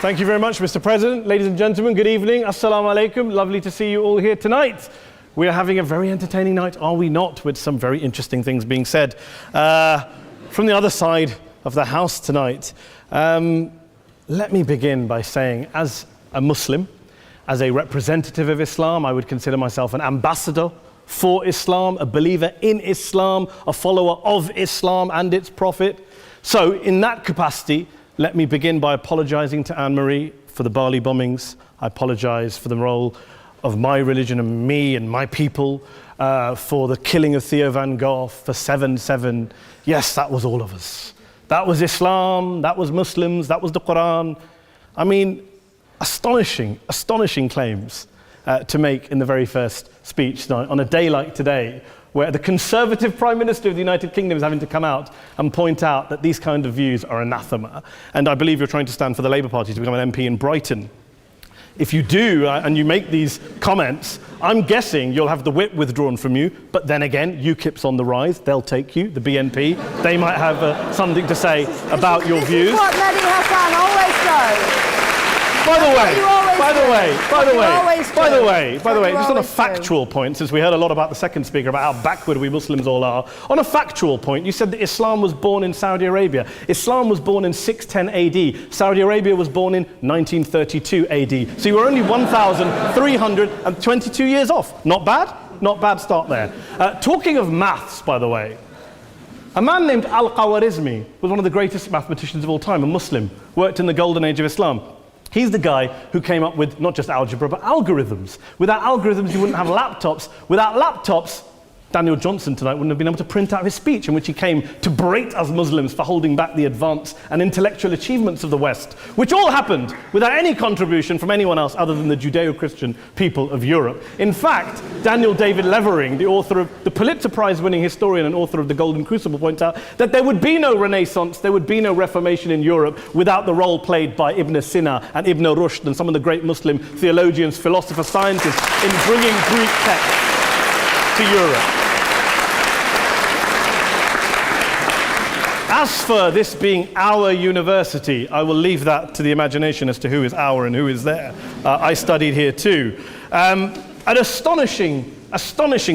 Thank you very much, Mr. President. Ladies and gentlemen, good evening. Assalamu alaikum. Lovely to see you all here tonight. We are having a very entertaining night, are we not, with some very interesting things being said from the other side of the house tonight. Let me begin by saying, as a Muslim, as a representative of Islam, I would consider myself an ambassador for Islam, a believer in Islam, a follower of Islam and its prophet. So in that capacity, let me begin by apologizing to Anne-Marie for the Bali bombings. I apologize for the role of my religion and me and my people, for the killing of Theo van Gogh, for 7/7. Yes, that was all of us. That was Islam, that was Muslims, that was the Quran. I mean, astonishing claims to make in the very first speech tonight, on a day like today, where the Conservative Prime Minister of the United Kingdom is having to come out and point out that these kind of views are anathema. And I believe you're trying to stand for the Labour Party to become an MP in Brighton. If you do, and you make these comments, I'm guessing you'll have the whip withdrawn from you, but then again, UKIP's on the rise, they'll take you, the BNP, they might have something to say about your views. This is what Mehdi Hassan always does. By the way, just on a factual point, since we heard a lot about the second speaker, about how backward we Muslims all are, on a factual point, you said that Islam was born in Saudi Arabia. Islam was born in 610 AD. Saudi Arabia was born in 1932 AD. So you were only 1,322 years off. Not bad? Not bad start there. Talking of maths, by the way, a man named Al-Khwarizmi was one of the greatest mathematicians of all time, a Muslim, worked in the golden age of Islam. He's the guy who came up with not just algebra, but algorithms. Without algorithms, you wouldn't have laptops. Without laptops, Daniel Johnson tonight wouldn't have been able to print out his speech in which he came to berate us Muslims for holding back the advance and intellectual achievements of the West, which all happened without any contribution from anyone else other than the Judeo-Christian people of Europe. In fact, Daniel David Levering, the author of the Pulitzer Prize-winning historian and author of The Golden Crucible, points out that there would be no Renaissance, there would be no Reformation in Europe without the role played by Ibn Sina and Ibn Rushd and some of the great Muslim theologians, philosophers, scientists in bringing Greek texts to Europe. As for this being our university, I will leave that to the imagination as to who is our and who is there. I studied here too. An astonishing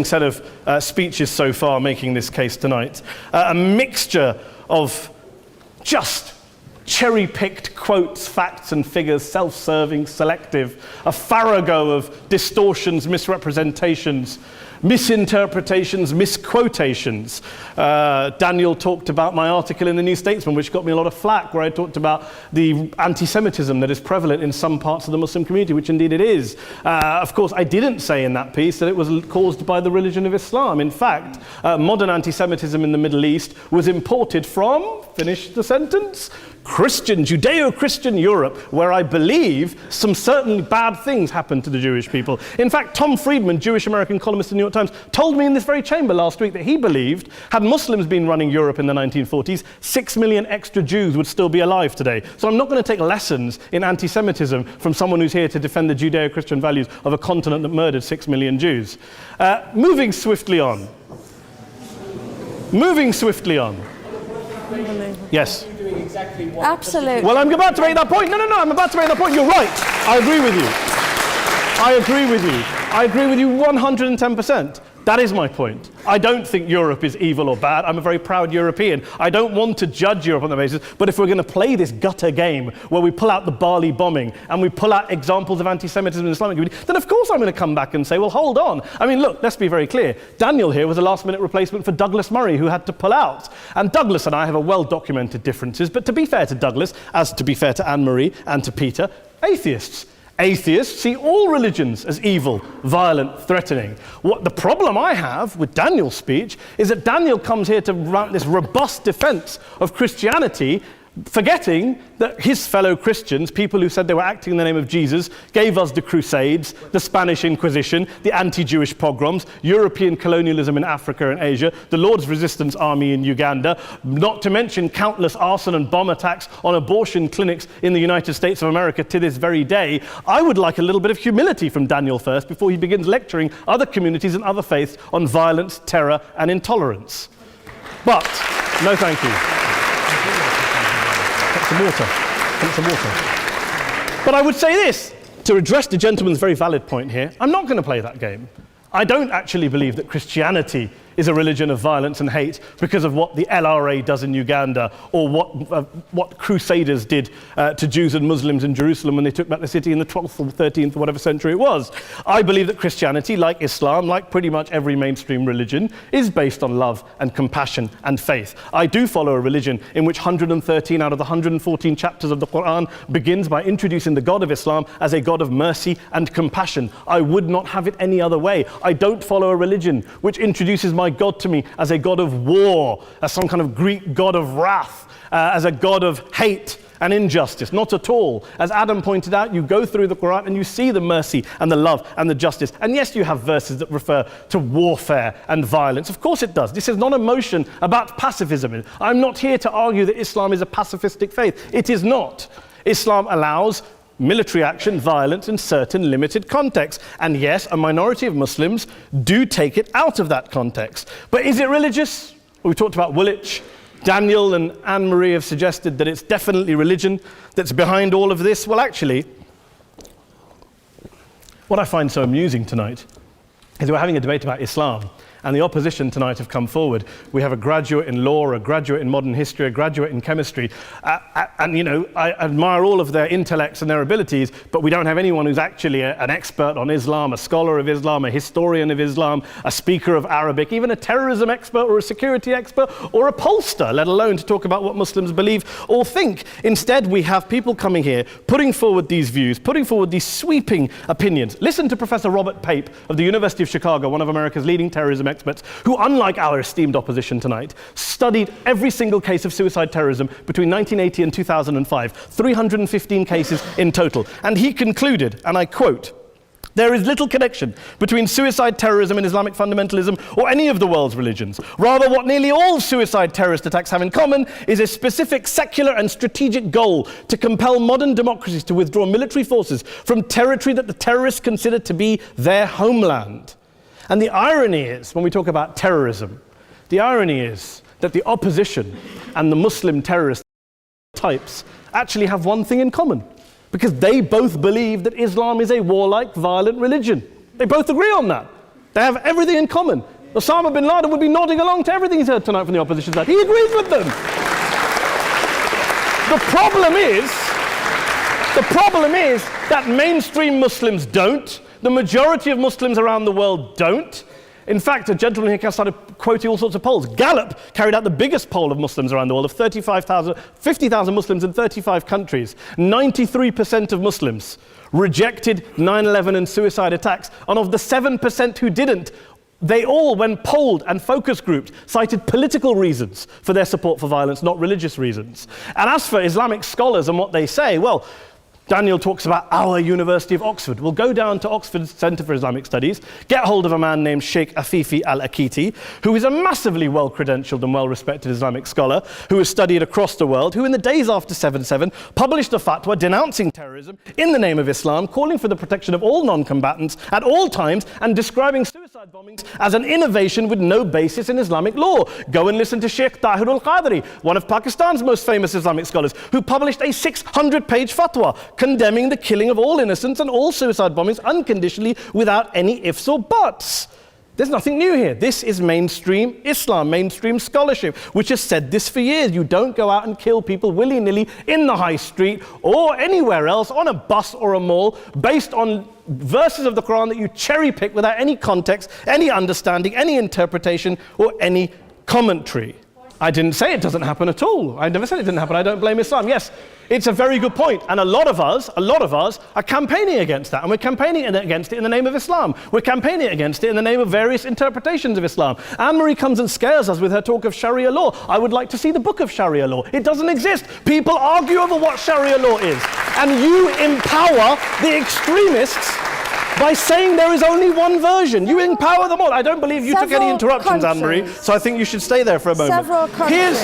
set of speeches so far making this case tonight. A mixture of just cherry-picked quotes, facts and figures, self-serving, selective, a farrago of distortions, misrepresentations, misinterpretations, misquotations. Daniel talked about my article in the New Statesman, which got me a lot of flack, where I talked about the antisemitism that is prevalent in some parts of the Muslim community, which indeed it is. Of course, I didn't say in that piece that it was caused by the religion of Islam. In fact, modern antisemitism in the Middle East was imported from, finish the sentence, Judeo-Christian Europe, where I believe some certainly bad things happened to the Jewish people. In fact, Tom Friedman, Jewish-American columnist in the New York Times, told me in this very chamber last week that he believed, had Muslims been running Europe in the 1940s, 6 million extra Jews would still be alive today. So I'm not going to take lessons in anti-Semitism from someone who's here to defend the Judeo-Christian values of a continent that murdered 6 million Jews. Moving swiftly on. Yes. Absolutely. Well, I'm about to make that point. No, I'm about to make that point. You're right. I agree with you 110%. That is my point. I don't think Europe is evil or bad. I'm a very proud European. I don't want to judge Europe on that basis, but if we're going to play this gutter game where we pull out the Bali bombing and we pull out examples of anti-Semitism in the Islamic community, then of course I'm going to come back and say, well, hold on. I mean, look, let's be very clear. Daniel here was a last-minute replacement for Douglas Murray, who had to pull out. And Douglas and I have a well-documented differences, but to be fair to Douglas, as to be fair to Anne-Marie and to Peter, atheists. Atheists see all religions as evil, violent, threatening. What the problem I have with Daniel's speech is that Daniel comes here to run this robust defense of Christianity, forgetting that his fellow Christians, people who said they were acting in the name of Jesus, gave us the Crusades, the Spanish Inquisition, the anti-Jewish pogroms, European colonialism in Africa and Asia, the Lord's Resistance Army in Uganda, not to mention countless arson and bomb attacks on abortion clinics in the United States of America to this very day. I would like a little bit of humility from Daniel first before he begins lecturing other communities and other faiths on violence, terror, and intolerance. But, no thank you. Some water. But I would say this, to address the gentleman's very valid point here, I'm not going to play that game. I don't actually believe that Christianity is a religion of violence and hate because of what the LRA does in Uganda or what Crusaders did to Jews and Muslims in Jerusalem when they took back the city in the 12th or 13th or whatever century it was. I believe that Christianity, like Islam, like pretty much every mainstream religion, is based on love and compassion and faith. I do follow a religion in which 113 out of the 114 chapters of the Quran begins by introducing the God of Islam as a God of mercy and compassion. I would not have it any other way. I don't follow a religion which introduces my God to me as a God of war, as some kind of Greek God of wrath, as a God of hate and injustice. Not at all. As Adam pointed out, you go through the Quran and you see the mercy and the love and the justice. And yes, you have verses that refer to warfare and violence. Of course it does. This is not a motion about pacifism. I'm not here to argue that Islam is a pacifistic faith. It is not. Islam allows military action, violence in certain limited contexts. And yes, a minority of Muslims do take it out of that context. But is it religious? We talked about Woolwich. Daniel and Anne-Marie have suggested that it's definitely religion that's behind all of this. Well, actually, what I find so amusing tonight is we're having a debate about Islam, and the opposition tonight have come forward. We have a graduate in law, a graduate in modern history, a graduate in chemistry, and you know, I admire all of their intellects and their abilities, but we don't have anyone who's actually an expert on Islam, a scholar of Islam, a historian of Islam, a speaker of Arabic, even a terrorism expert or a security expert or a pollster, let alone to talk about what Muslims believe or think. Instead, we have people coming here, putting forward these views, putting forward these sweeping opinions. Listen to Professor Robert Pape of the University of Chicago, one of America's leading terrorism experts, who, unlike our esteemed opposition tonight, studied every single case of suicide terrorism between 1980 and 2005, 315 cases in total. And he concluded, and I quote, "There is little connection between suicide terrorism and Islamic fundamentalism or any of the world's religions. Rather, what nearly all suicide terrorist attacks have in common is a specific secular and strategic goal to compel modern democracies to withdraw military forces from territory that the terrorists consider to be their homeland." And the irony is, when we talk about terrorism, the irony is that the opposition and the Muslim terrorist types actually have one thing in common, because they both believe that Islam is a warlike, violent religion. They both agree on that. They have everything in common. Osama bin Laden would be nodding along to everything he's heard tonight from the opposition side. He agrees with them. The problem is that mainstream Muslims don't. The majority of Muslims around the world don't. In fact, a gentleman here started quoting all sorts of polls. Gallup carried out the biggest poll of Muslims around the world, of 50,000 Muslims in 35 countries. 93% of Muslims rejected 9/11 and suicide attacks. And of the 7% who didn't, they all, when polled and focus grouped, cited political reasons for their support for violence, not religious reasons. And as for Islamic scholars and what they say, well, Daniel talks about our University of Oxford. We'll go down to Oxford Centre for Islamic Studies, get hold of a man named Sheikh Afifi al-Akiti, who is a massively well-credentialed and well-respected Islamic scholar who has studied across the world, who in the days after 7/7 published a fatwa denouncing terrorism in the name of Islam, calling for the protection of all non-combatants at all times, and describing suicide bombings as an innovation with no basis in Islamic law. Go and listen to Sheikh Tahir al-Qadri, one of Pakistan's most famous Islamic scholars, who published a 600-page fatwa condemning the killing of all innocents and all suicide bombings unconditionally without any ifs or buts. There's nothing new here. This is mainstream Islam, mainstream scholarship, which has said this for years. You don't go out and kill people willy-nilly in the high street or anywhere else, on a bus or a mall, based on verses of the Quran that you cherry-pick without any context, any understanding, any interpretation, or any commentary. I didn't say it doesn't happen at all. I never said it didn't happen. I don't blame Islam. Yes, it's a very good point. And a lot of us are campaigning against that. And we're campaigning against it in the name of Islam. We're campaigning against it in the name of various interpretations of Islam. Anne-Marie comes and scares us with her talk of Sharia law. I would like to see the book of Sharia law. It doesn't exist. People argue over what Sharia law is. And you empower the extremists by saying there is only one version. You empower them all. I don't believe you took any interruptions, Anne-Marie, so I think you should stay there for a moment. Several countries.